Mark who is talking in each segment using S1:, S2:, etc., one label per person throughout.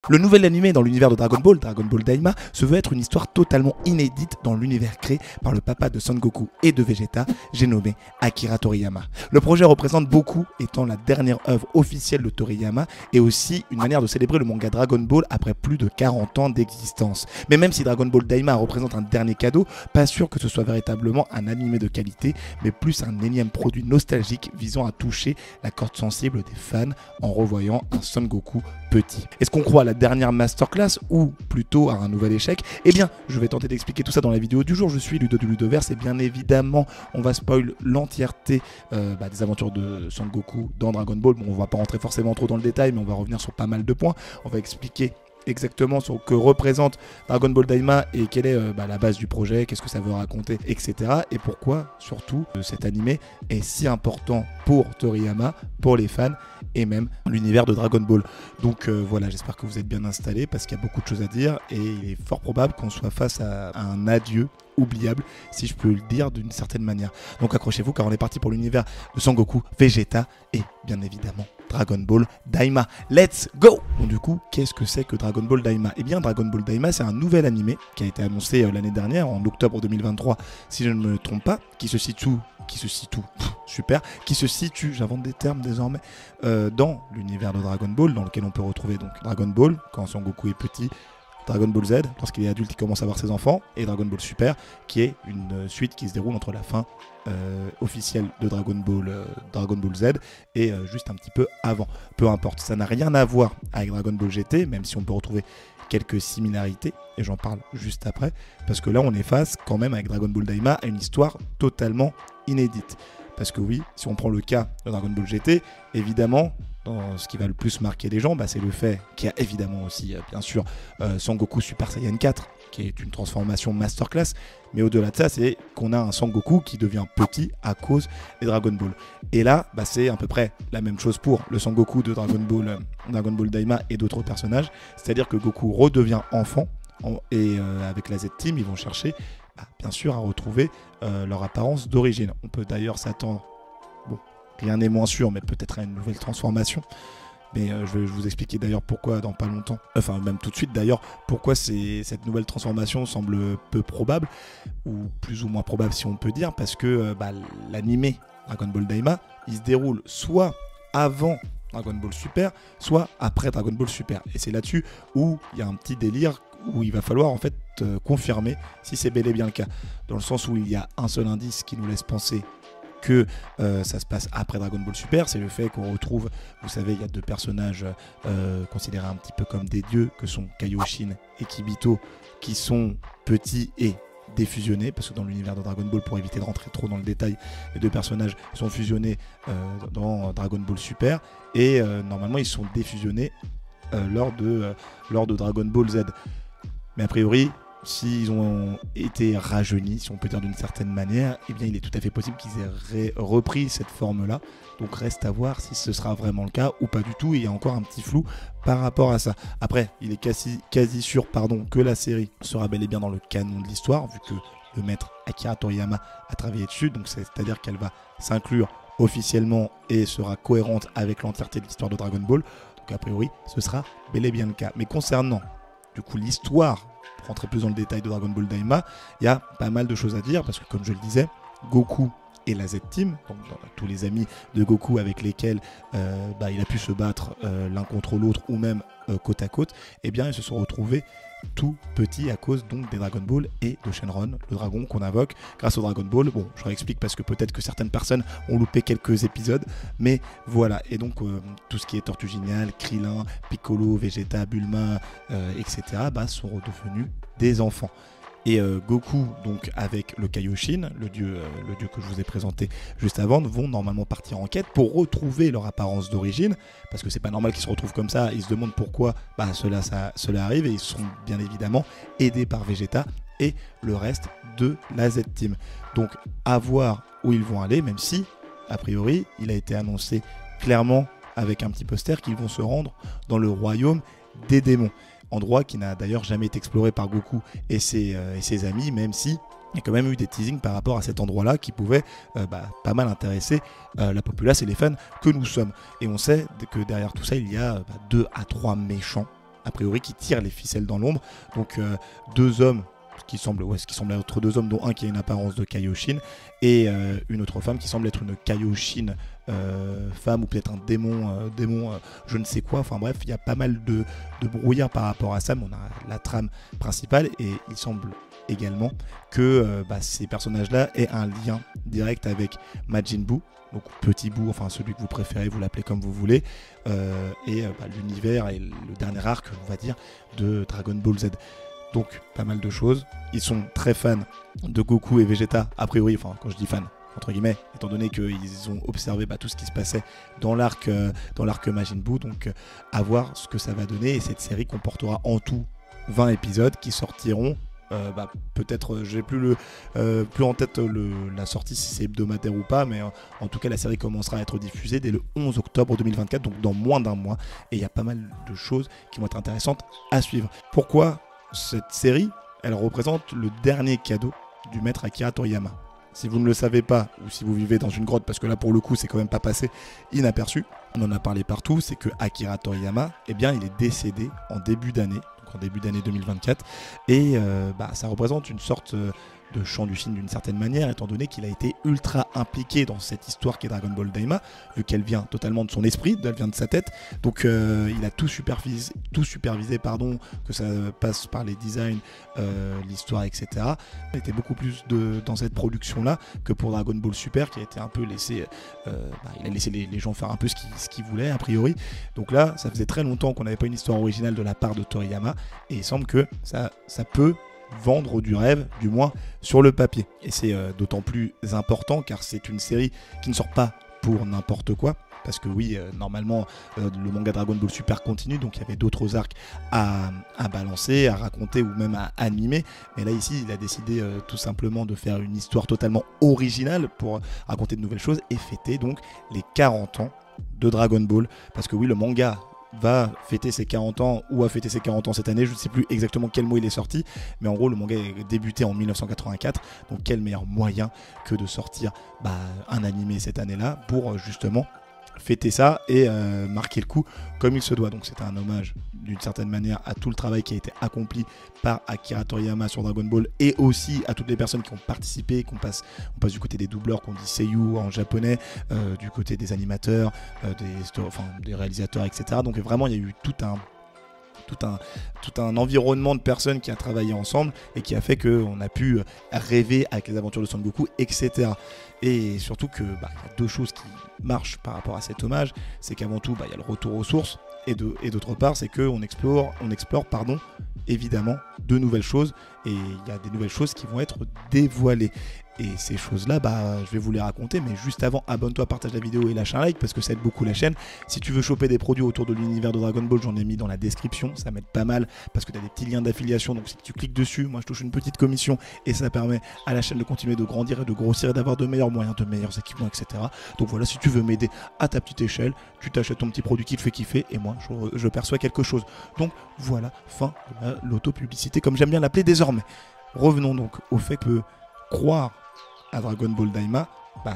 S1: Le nouvel animé dans l'univers de Dragon Ball Daima, se veut être une histoire totalement inédite dans l'univers créé par le papa de Son Goku et de Vegeta, j'ai nommé Akira Toriyama. Le projet représente beaucoup étant la dernière œuvre officielle de Toriyama et aussi une manière de célébrer le manga Dragon Ball après plus de 40 ans d'existence. Mais même si Dragon Ball Daima représente un dernier cadeau, pas sûr que ce soit véritablement un animé de qualité, mais plus un énième produit nostalgique visant à toucher la corde sensible des fans en revoyant un Son Goku petit. Est-ce qu'on croit à la dernière masterclass ou plutôt à un nouvel échec? Eh bien, je vais tenter d'expliquer tout ça dans la vidéo du jour. Je suis Ludo du Ludoverse et bien évidemment, on va spoil l'entièreté des aventures de Son Goku dans Dragon Ball. Bon, on va pas rentrer forcément trop dans le détail, mais on va revenir sur pas mal de points. On va expliquer exactement sur ce que représente Dragon Ball Daima et quelle est la base du projet, qu'est-ce que ça veut raconter, etc. Et pourquoi, surtout, cet animé est si important pour Toriyama, pour les fans et même l'univers de Dragon Ball. Donc voilà, j'espère que vous êtes bien installés parce qu'il y a beaucoup de choses à dire et il est fort probable qu'on soit face à un adieu oubliable, si je peux le dire d'une certaine manière. Donc accrochez-vous car on est parti pour l'univers de Son Goku, Vegeta et bien évidemment Dragon Ball Daima. Let's go! Donc du coup, qu'est-ce que c'est que Dragon Ball Daima? Eh bien, Dragon Ball Daima, c'est un nouvel animé qui a été annoncé l'année dernière, en octobre 2023, si je ne me trompe pas, qui se situe, j'invente des termes désormais, dans l'univers de Dragon Ball, dans lequel on peut retrouver donc Dragon Ball, quand Son Goku est petit, Dragon Ball Z, lorsqu'il est adulte, il commence à avoir ses enfants, et Dragon Ball Super, qui est une suite qui se déroule entre la fin officielle de Dragon Ball Z et juste un petit peu avant. Peu importe, ça n'a rien à voir avec Dragon Ball GT, même si on peut retrouver quelques similarités, et j'en parle juste après, parce que là on est face quand même avec Dragon Ball Daima à une histoire totalement inédite. Parce que oui, si on prend le cas de Dragon Ball GT, évidemment, ce qui va le plus marquer les gens, c'est le fait qu'il y a évidemment aussi, bien sûr, Son Goku Super Saiyan 4, qui est une transformation masterclass, mais au-delà de ça, c'est qu'on a un Son Goku qui devient petit à cause des Dragon Ball. Et là, c'est à peu près la même chose pour le Son Goku de Dragon Ball Daima et d'autres personnages, c'est-à-dire que Goku redevient enfant, et avec la Z-Team, ils vont chercher bien sûr à retrouver leur apparence d'origine. On peut d'ailleurs s'attendre, rien n'est moins sûr, mais peut-être à une nouvelle transformation. Mais je vais vous expliquer d'ailleurs pourquoi dans pas longtemps. Enfin, même tout de suite d'ailleurs, pourquoi cette nouvelle transformation semble peu probable, ou plus ou moins probable si on peut dire, parce que l'animé Dragon Ball Daima, il se déroule soit avant Dragon Ball Super, soit après Dragon Ball Super. Et c'est là-dessus où il y a un petit délire où il va falloir en fait confirmer si c'est bel et bien le cas. Dans le sens où il y a un seul indice qui nous laisse penser que ça se passe après Dragon Ball Super, c'est le fait qu'on retrouve, vous savez, il y a deux personnages considérés un petit peu comme des dieux, que sont Kaioshin et Kibito, qui sont petits et défusionnés, parce que dans l'univers de Dragon Ball, pour éviter de rentrer trop dans le détail, les deux personnages sont fusionnés dans Dragon Ball Super, et normalement ils sont défusionnés lors de Dragon Ball Z. Mais a priori, s'ils ont été rajeunis, si on peut dire d'une certaine manière, eh bien il est tout à fait possible qu'ils aient repris cette forme-là. Donc reste à voir si ce sera vraiment le cas ou pas du tout. Et il y a encore un petit flou par rapport à ça. Après, il est quasi sûr que la série sera bel et bien dans le canon de l'histoire, vu que le maître Akira Toriyama a travaillé dessus. Donc c'est-à-dire qu'elle va s'inclure officiellement et sera cohérente avec l'entièreté de l'histoire de Dragon Ball. Donc a priori, ce sera bel et bien le cas. Mais concernant du coup l'histoire, pour rentrer plus dans le détail de Dragon Ball Daima, il y a pas mal de choses à dire parce que comme je le disais, Goku et la Z-Team, donc tous les amis de Goku avec lesquels il a pu se battre l'un contre l'autre ou même côte à côte, eh bien ils se sont retrouvés tout petits à cause donc des Dragon Ball et de Shenron, le dragon qu'on invoque grâce au Dragon Ball. Bon, je réexplique parce que peut-être que certaines personnes ont loupé quelques épisodes, mais voilà. Et donc tout ce qui est Tortue Géniale, Krillin, Piccolo, Vegeta, Bulma, etc. sont redevenus des enfants. Et Goku, donc avec le Kaioshin, le dieu que je vous ai présenté juste avant, vont normalement partir en quête pour retrouver leur apparence d'origine, parce que c'est pas normal qu'ils se retrouvent comme ça. Ils se demandent pourquoi cela arrive, et ils sont bien évidemment aidés par Vegeta et le reste de la Z-Team. Donc à voir où ils vont aller, même si a priori il a été annoncé clairement avec un petit poster qu'ils vont se rendre dans le royaume des démons. Endroit qui n'a d'ailleurs jamais été exploré par Goku et ses amis, même si il y a quand même eu des teasings par rapport à cet endroit-là qui pouvait pas mal intéresser la populace et les fans que nous sommes. Et on sait que derrière tout ça, il y a 2 à 3 méchants a priori, qui tirent les ficelles dans l'ombre. Donc deux hommes qui semblent être deux hommes, dont un qui a une apparence de Kaioshin, et une autre femme qui semble être une Kaioshin femme, ou peut-être un démon, je ne sais quoi. Enfin bref, il y a pas mal de brouillard par rapport à ça, mais on a la trame principale, et il semble également que ces personnages-là aient un lien direct avec Majin Buu, donc Petit Buu, enfin celui que vous préférez, vous l'appelez comme vous voulez, et l'univers et le dernier arc, on va dire, de Dragon Ball Z. Donc pas mal de choses. Ils sont très fans de Goku et Vegeta, a priori, enfin quand je dis fan, entre guillemets, étant donné qu'ils ont observé tout ce qui se passait dans l'arc Majin Buu, donc à voir ce que ça va donner. Et cette série comportera en tout 20 épisodes qui sortiront. Peut-être, j'ai plus en tête la sortie, si c'est hebdomadaire ou pas, mais en tout cas la série commencera à être diffusée dès le 11 octobre 2024, donc dans moins d'un mois, et il y a pas mal de choses qui vont être intéressantes à suivre. Pourquoi cette série? Elle représente le dernier cadeau du maître Akira Toriyama. Si vous ne le savez pas, ou si vous vivez dans une grotte, parce que là pour le coup c'est quand même pas passé inaperçu, on en a parlé partout, c'est que Akira Toriyama, il est décédé en début d'année 2024, et ça représente une sorte de chant du film d'une certaine manière, étant donné qu'il a été ultra impliqué dans cette histoire qui est Dragon Ball Daima, vu qu'elle vient totalement de son esprit, elle vient de sa tête. Donc il a tout supervisé, que ça passe par les designs, l'histoire, etc. Il était beaucoup plus dans cette production-là que pour Dragon Ball Super, qui a été un peu laissé, il a laissé les gens faire un peu ce qu'ils voulaient, a priori. Donc là, ça faisait très longtemps qu'on n'avait pas une histoire originale de la part de Toriyama, et il semble que ça peut vendre du rêve, du moins sur le papier. Et c'est d'autant plus important car c'est une série qui ne sort pas pour n'importe quoi. Parce que oui, normalement, le manga Dragon Ball Super continue, donc il y avait d'autres arcs à balancer, à raconter ou même à animer. Mais là, ici, il a décidé tout simplement de faire une histoire totalement originale pour raconter de nouvelles choses et fêter donc les 40 ans de Dragon Ball. Parce que oui, le manga va fêter ses 40 ans ou a fêté ses 40 ans cette année, je ne sais plus exactement quel mot il est sorti, mais en gros le manga est débuté en 1984, donc quel meilleur moyen que de sortir un animé cette année-là pour justement fêter ça et marquer le coup comme il se doit. Donc c'est un hommage d'une certaine manière à tout le travail qui a été accompli par Akira Toriyama sur Dragon Ball, et aussi à toutes les personnes qui ont participé, on passe du côté des doubleurs, qu'on dit seiyuu en japonais, du côté des animateurs, des réalisateurs, etc. Donc vraiment il y a eu tout un environnement de personnes qui a travaillé ensemble et qui a fait qu'on a pu rêver avec les aventures de Son Goku, etc. Et surtout que y a deux choses qui marchent par rapport à cet hommage, c'est qu'avant tout il y a le retour aux sources, et d'autre part c'est qu'on explore évidemment de nouvelles choses, et il y a des nouvelles choses qui vont être dévoilées. Et ces choses-là, je vais vous les raconter, mais juste avant, abonne-toi, partage la vidéo et lâche un like, parce que ça aide beaucoup la chaîne. Si tu veux choper des produits autour de l'univers de Dragon Ball, j'en ai mis dans la description, ça m'aide pas mal, parce que tu as des petits liens d'affiliation, donc si tu cliques dessus, moi je touche une petite commission, et ça permet à la chaîne de continuer de grandir et de grossir, et d'avoir de meilleurs moyens, de meilleurs équipements, etc. Donc voilà, si tu veux m'aider à ta petite échelle, tu t'achètes ton petit produit qui te fait kiffer, et moi je perçois quelque chose. Donc voilà, fin de l'auto-publicité, comme j'aime bien l'appeler désormais. Revenons donc au fait que croire à Dragon Ball Daima,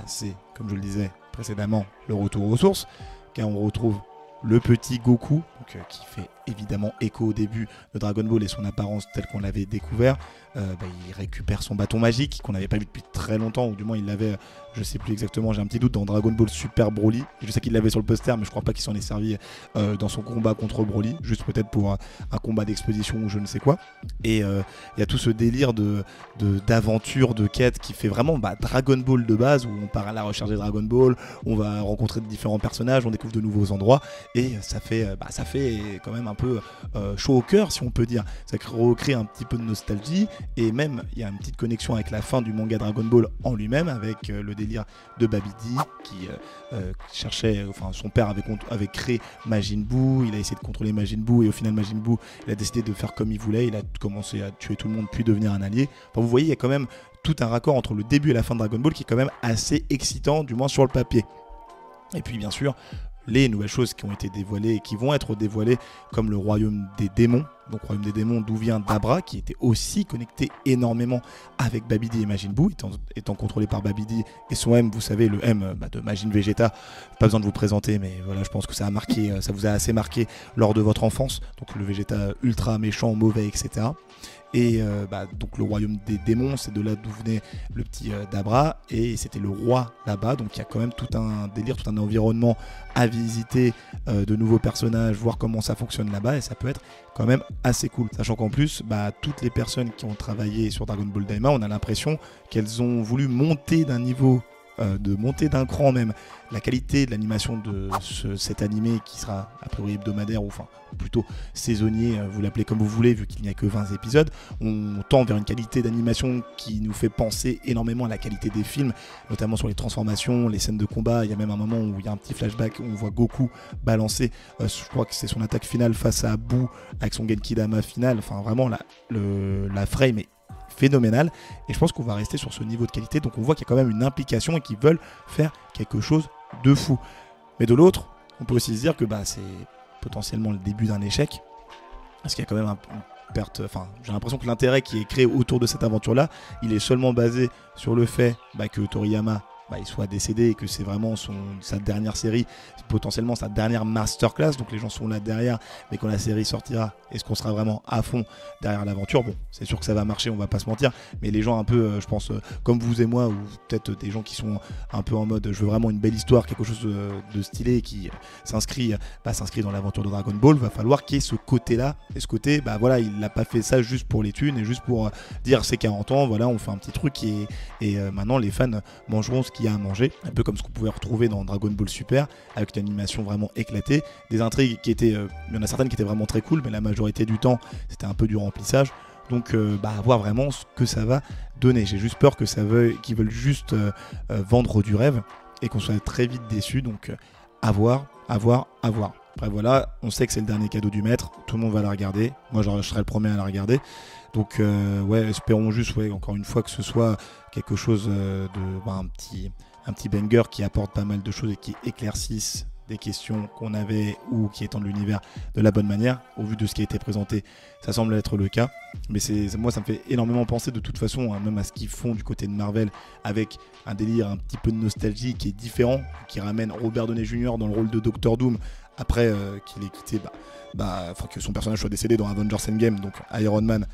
S1: c'est, comme je le disais précédemment, le retour aux sources, car on retrouve le petit Goku, qui fait évidemment écho au début de Dragon Ball et son apparence telle qu'on l'avait découvert. Il récupère son bâton magique qu'on n'avait pas vu depuis très longtemps, ou du moins il l'avait, je sais plus exactement, j'ai un petit doute, dans Dragon Ball Super Broly. Je sais qu'il l'avait sur le poster, mais je crois pas qu'il s'en est servi dans son combat contre Broly, juste peut-être pour un combat d'exposition ou je ne sais quoi. Et il y a tout ce délire d'aventure, de quête qui fait vraiment Dragon Ball de base, où on part à la recherche des Dragon Ball, on va rencontrer différents personnages, on découvre de nouveaux endroits, et ça fait quand même un peu chaud au cœur, si on peut dire. Ça recrée un petit peu de nostalgie, et même il y a une petite connexion avec la fin du manga Dragon Ball en lui-même, avec le délire de Babidi qui cherchait, son père avait créé Majin Buu, il a essayé de contrôler Majin Buu, et au final Majin Buu il a décidé de faire comme il voulait, il a commencé à tuer tout le monde puis devenir un allié. Vous voyez, il y a quand même tout un raccord entre le début et la fin de Dragon Ball qui est quand même assez excitant, du moins sur le papier. Et puis bien sûr les nouvelles choses qui ont été dévoilées et qui vont être dévoilées, comme le royaume des démons, donc Royaume des démons, d'où vient Dabra, qui était aussi connecté énormément avec Babidi et Majin Buu, étant contrôlé par Babidi et son M, vous savez, le M de Majin Vegeta. Pas besoin de vous présenter, mais voilà, je pense que ça vous a assez marqué lors de votre enfance. Donc le Vegeta ultra méchant, mauvais, etc. Et donc le royaume des démons, c'est de là d'où venait le petit Dabra, et c'était le roi là-bas, donc il y a quand même tout un délire, tout un environnement à visiter, de nouveaux personnages, voir comment ça fonctionne là-bas, et ça peut être quand même assez cool. Sachant qu'en plus, toutes les personnes qui ont travaillé sur Dragon Ball Daima, on a l'impression qu'elles ont voulu monter d'un niveau, de monter d'un cran même, la qualité de l'animation de cet animé qui sera a priori hebdomadaire ou plutôt saisonnier, vous l'appelez comme vous voulez vu qu'il n'y a que 20 épisodes. On tend vers une qualité d'animation qui nous fait penser énormément à la qualité des films, notamment sur les transformations, les scènes de combat. Il y a même un moment où il y a un petit flashback où on voit Goku balancer, je crois que c'est son attaque finale face à Buu avec son Genkidama final. Enfin vraiment la frame est phénoménal, et je pense qu'on va rester sur ce niveau de qualité. Donc on voit qu'il y a quand même une implication et qu'ils veulent faire quelque chose de fou. Mais de l'autre, on peut aussi se dire que c'est potentiellement le début d'un échec, parce qu'il y a quand même une perte. Enfin, j'ai l'impression que l'intérêt qui est créé autour de cette aventure là, il est seulement basé sur le fait que Toriyama il soit décédé et que c'est vraiment sa dernière série, potentiellement sa dernière masterclass. Donc les gens sont là derrière, mais quand la série sortira, est-ce qu'on sera vraiment à fond derrière l'aventure? Bon, c'est sûr que ça va marcher, on va pas se mentir, mais les gens un peu, je pense, comme vous et moi, ou peut-être des gens qui sont un peu en mode je veux vraiment une belle histoire, quelque chose de stylé qui s'inscrit dans l'aventure de Dragon Ball, va falloir qu'il y ait ce côté-là. Et ce côté, voilà, il n'a pas fait ça juste pour les thunes et juste pour dire c'est 40 ans, voilà, on fait un petit truc et maintenant les fans mangeront ce qu'il y a à manger, un peu comme ce qu'on pouvait retrouver dans Dragon Ball Super, avec une animation vraiment éclatée, des intrigues qui étaient, il y en a certaines qui étaient vraiment très cool, mais la majorité du temps c'était un peu du remplissage. Donc à voir vraiment ce que ça va donner. J'ai juste peur que qu'ils veulent juste vendre du rêve et qu'on soit très vite déçus. Donc à voir. Après voilà, on sait que c'est le dernier cadeau du maître, tout le monde va la regarder, moi je serai le premier à la regarder. Donc espérons juste encore une fois que ce soit quelque chose un petit banger qui apporte pas mal de choses et qui éclaircisse des questions qu'on avait ou qui étendent l'univers de la bonne manière. Au vu de ce qui a été présenté, ça semble être le cas. Mais moi ça me fait énormément penser de toute façon, même à ce qu'ils font du côté de Marvel, avec un délire un petit peu de nostalgie qui est différent, qui ramène Robert Downey Jr. dans le rôle de Doctor Doom après qu'il ait quitté, que son personnage soit décédé dans Avengers Endgame, donc Iron Man,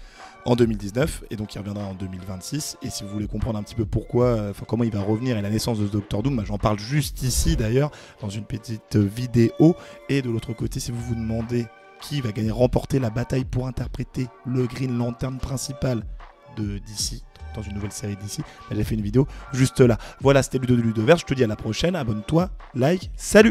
S1: en 2019, et donc il reviendra en 2026. Et si vous voulez comprendre un petit peu comment il va revenir et la naissance de Doctor Doom, j'en parle juste ici d'ailleurs dans une petite vidéo. Et de l'autre côté, si vous vous demandez qui va remporter la bataille pour interpréter le Green Lantern principal de DC dans une nouvelle série d'ici, j'ai fait une vidéo juste là. Voilà, c'était Ludo de Ludoverse, je te dis à la prochaine, abonne-toi, like, salut!